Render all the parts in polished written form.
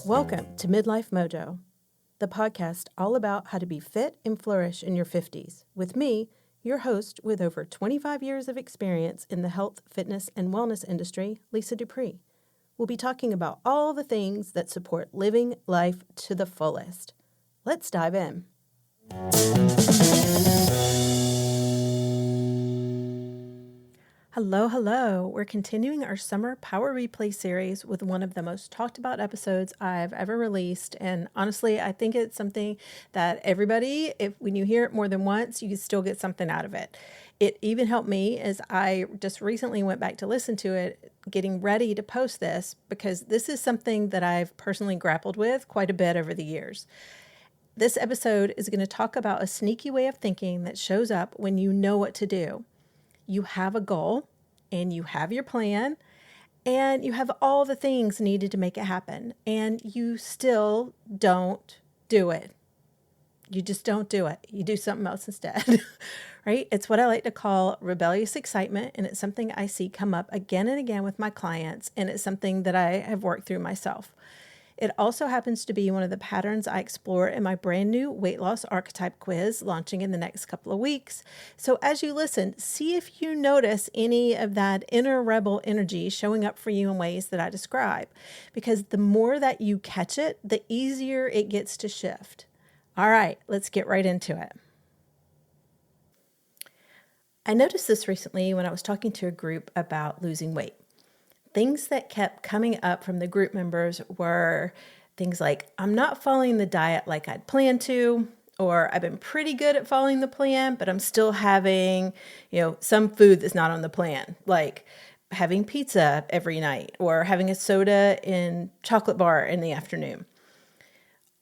Welcome to Midlife Mojo, the podcast all about how to be fit and flourish in your 50s, with me, your host with over 25 years of experience in the health, fitness, and wellness industry, Lisa Dupree. We'll be talking about all the things that support living life to the fullest. Let's dive in. Hello. We're continuing our summer power replay series with one of the most talked about episodes I've ever released. And honestly, I think it's something that everybody, when you hear it more than once, you can still get something out of it. It even helped me as I just recently went back to listen to it, getting ready to post this, because this is something that I've personally grappled with quite a bit over the years. This episode is going to talk about a sneaky way of thinking that shows up when you know what to do. You have a goal and you have your plan and you have all the things needed to make it happen, and you still don't do it. You just don't do it. You do something else instead, right? It's what I like to call rebellious excitement, and it's something I see come up again and again with my clients, and it's something that I have worked through myself. It also happens to be one of the patterns I explore in my brand new weight loss archetype quiz launching in the next couple of weeks. So as you listen, see if you notice any of that inner rebel energy showing up for you in ways that I describe, because the more that you catch it, the easier it gets to shift. All right, let's get right into it. I noticed this recently when I was talking to a group about losing weight. Things that kept coming up from the group members were things like, I'm not following the diet like I'd planned to, or I've been pretty good at following the plan, but I'm still having, some food that's not on the plan, like having pizza every night or having a soda and chocolate bar in the afternoon.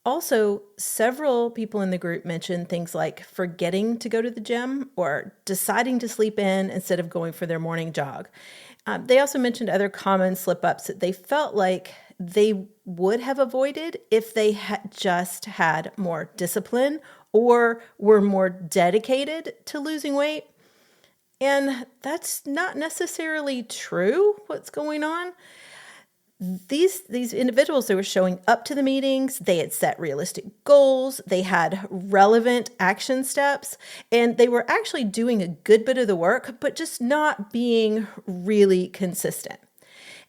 Also, several people in the group mentioned things like forgetting to go to the gym or deciding to sleep in instead of going for their morning jog. They also mentioned other common slip-ups that they felt like they would have avoided if they had just had more discipline or were more dedicated to losing weight. And that's not necessarily true, what's going on. These individuals, they were showing up to the meetings, they had set realistic goals, they had relevant action steps, and they were actually doing a good bit of the work, but just not being really consistent.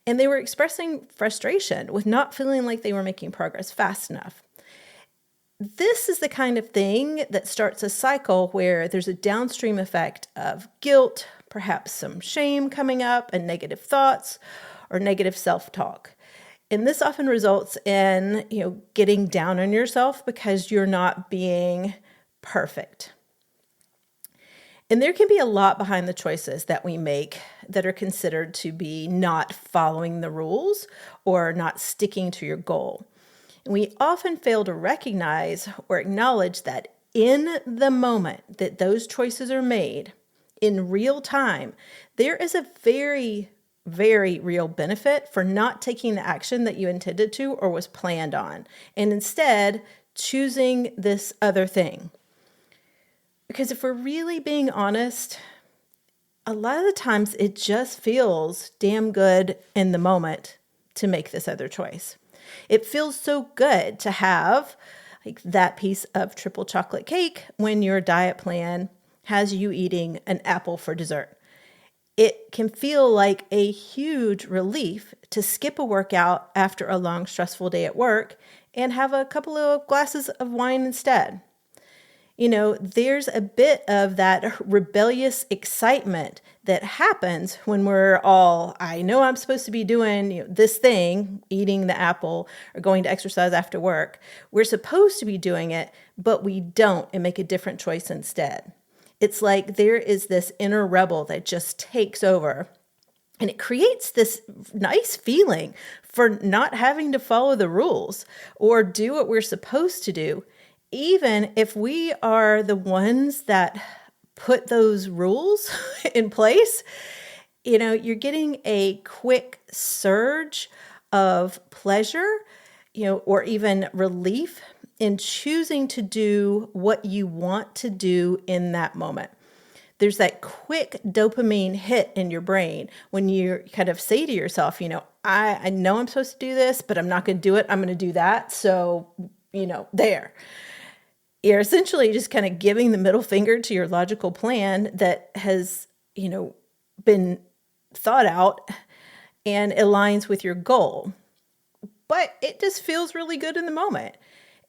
And they were expressing frustration with not feeling like they were making progress fast enough. This is the kind of thing that starts a cycle where there's a downstream effect of guilt, perhaps some shame coming up, and negative thoughts, or negative self-talk. And this often results in, getting down on yourself because you're not being perfect. And there can be a lot behind the choices that we make that are considered to be not following the rules or not sticking to your goal. And we often fail to recognize or acknowledge that in the moment that those choices are made, in real time, there is a very real benefit for not taking the action that you intended to or was planned on, and instead choosing this other thing. Because if we're really being honest, a lot of the times it just feels damn good in the moment to make this other choice. It feels so good to have that piece of triple chocolate cake when your diet plan has you eating an apple for dessert. It can feel like a huge relief to skip a workout after a long, stressful day at work and have a couple of glasses of wine instead. There's a bit of that rebellious excitement that happens when we're all, I know I'm supposed to be doing this thing, eating the apple or going to exercise after work. We're supposed to be doing it, but we don't and make a different choice instead. It's like there is this inner rebel that just takes over, and it creates this nice feeling for not having to follow the rules or do what we're supposed to do, even if we are the ones that put those rules in place. You're getting a quick surge of pleasure, or even relief in choosing to do what you want to do in that moment. There's that quick dopamine hit in your brain when you kind of say to yourself, I know I'm supposed to do this, but I'm not going to do it. I'm going to do that. So, there. You're essentially just kind of giving the middle finger to your logical plan that has, been thought out and aligns with your goal. But it just feels really good in the moment.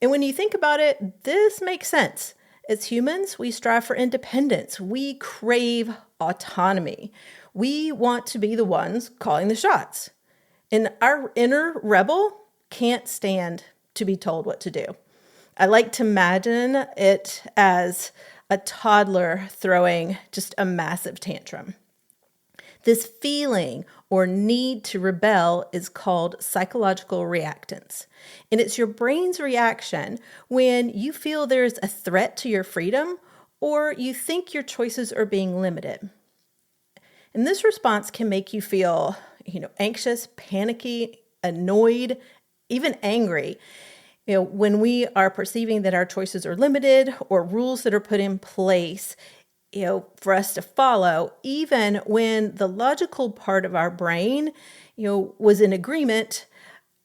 And when you think about it, this makes sense. As humans, we strive for independence. We crave autonomy. We want to be the ones calling the shots. And our inner rebel can't stand to be told what to do. I like to imagine it as a toddler throwing just a massive tantrum. This feeling or need to rebel is called psychological reactance. And it's your brain's reaction when you feel there's a threat to your freedom or you think your choices are being limited. And this response can make you feel, anxious, panicky, annoyed, even angry. When we are perceiving that our choices are limited or rules that are put in place, for us to follow, even when the logical part of our brain, was in agreement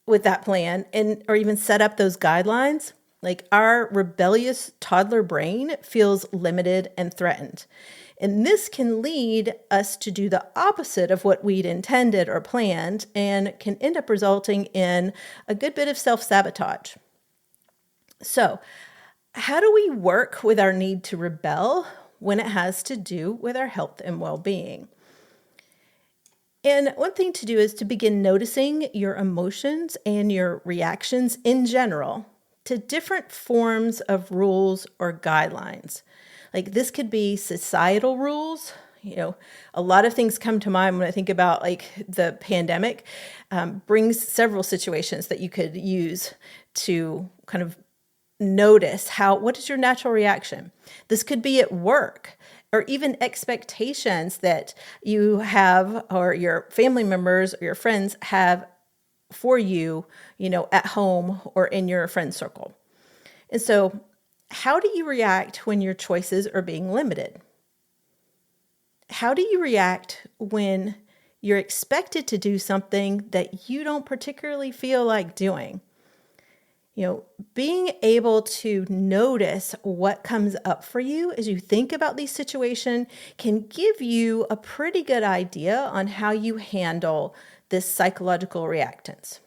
with that plan or even set up those guidelines, like our rebellious toddler brain feels limited and threatened. And this can lead us to do the opposite of what we'd intended or planned and can end up resulting in a good bit of self-sabotage. So, how do we work with our need to rebel when it has to do with our health and well-being? And one thing to do is to begin noticing your emotions and your reactions in general to different forms of rules or guidelines. Like this could be societal rules. A lot of things come to mind when I think about the pandemic, brings several situations that you could use to kind of notice what is your natural reaction. This could be at work or even expectations that you have or your family members or your friends have for you, at home or in your friend circle. And so how do you react when your choices are being limited? How do you react when you're expected to do something that you don't particularly feel like doing? Being able to notice what comes up for you as you think about these situations can give you a pretty good idea on how you handle this psychological reactance.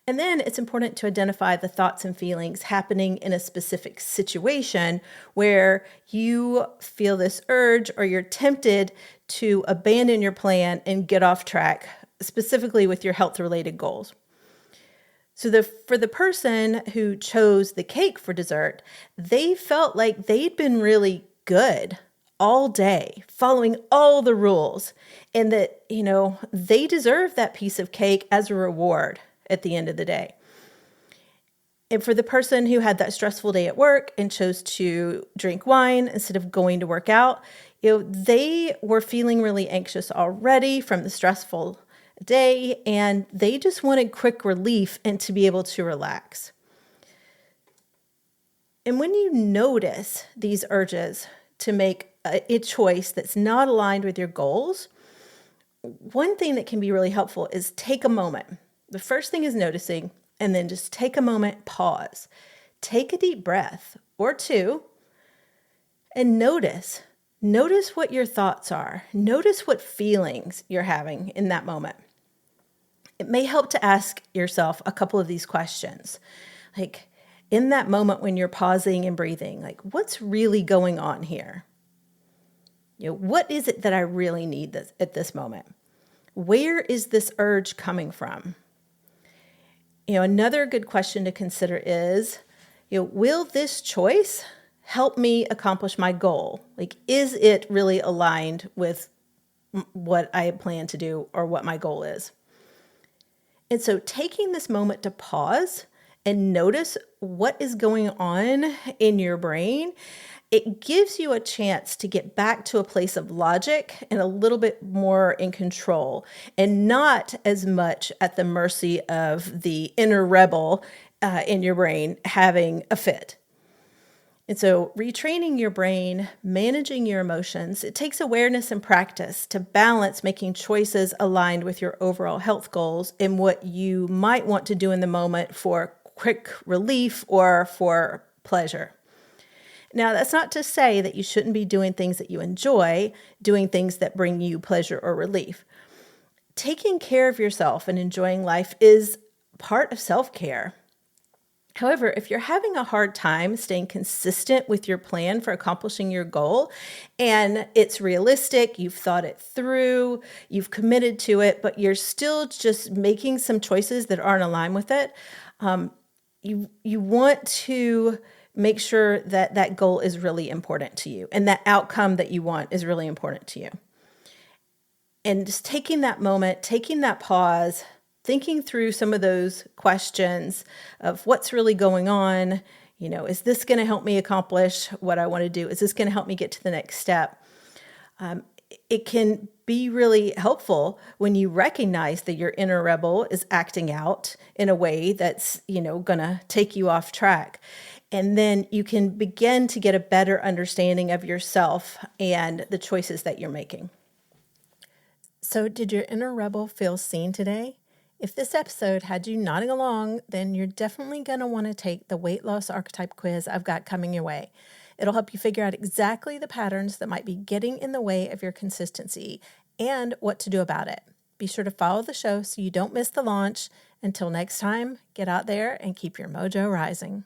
And then it's important to identify the thoughts and feelings happening in a specific situation where you feel this urge or you're tempted to abandon your plan and get off track, specifically with your health-related goals. So for the person who chose the cake for dessert, they felt like they'd been really good all day, following all the rules, and that, they deserve that piece of cake as a reward at the end of the day. And for the person who had that stressful day at work and chose to drink wine instead of going to work out, they were feeling really anxious already from the stressful day, and they just wanted quick relief and to be able to relax. And when you notice these urges to make a choice that's not aligned with your goals, one thing that can be really helpful is take a moment. The first thing is noticing, and then just take a moment, pause, take a deep breath or two, and notice what your thoughts are. Notice what feelings you're having in that moment. It may help to ask yourself a couple of these questions. Like in that moment when you're pausing and breathing, what's really going on here? What is it that I really need at this moment? Where is this urge coming from? Another good question to consider is, will this choice help me accomplish my goal? Is it really aligned with what I plan to do or what my goal is? And so taking this moment to pause and notice what is going on in your brain, it gives you a chance to get back to a place of logic and a little bit more in control and not as much at the mercy of the inner rebel in your brain having a fit. And so retraining your brain, managing your emotions, it takes awareness and practice to balance making choices aligned with your overall health goals and what you might want to do in the moment for quick relief or for pleasure. Now, that's not to say that you shouldn't be doing things that you enjoy, doing things that bring you pleasure or relief. Taking care of yourself and enjoying life is part of self-care. However, if you're having a hard time staying consistent with your plan for accomplishing your goal, and it's realistic, you've thought it through, you've committed to it, but you're still just making some choices that aren't aligned with it, you want to make sure that that goal is really important to you and that outcome that you want is really important to you. And just taking that moment, taking that pause, thinking through some of those questions of what's really going on. Is this going to help me accomplish what I want to do? Is this going to help me get to the next step? It can be really helpful when you recognize that your inner rebel is acting out in a way that's, going to take you off track. And then you can begin to get a better understanding of yourself and the choices that you're making. So did your inner rebel feel seen today? If this episode had you nodding along, then you're definitely going to want to take the weight loss archetype quiz I've got coming your way. It'll help you figure out exactly the patterns that might be getting in the way of your consistency and what to do about it. Be sure to follow the show so you don't miss the launch. Until next time, get out there and keep your mojo rising.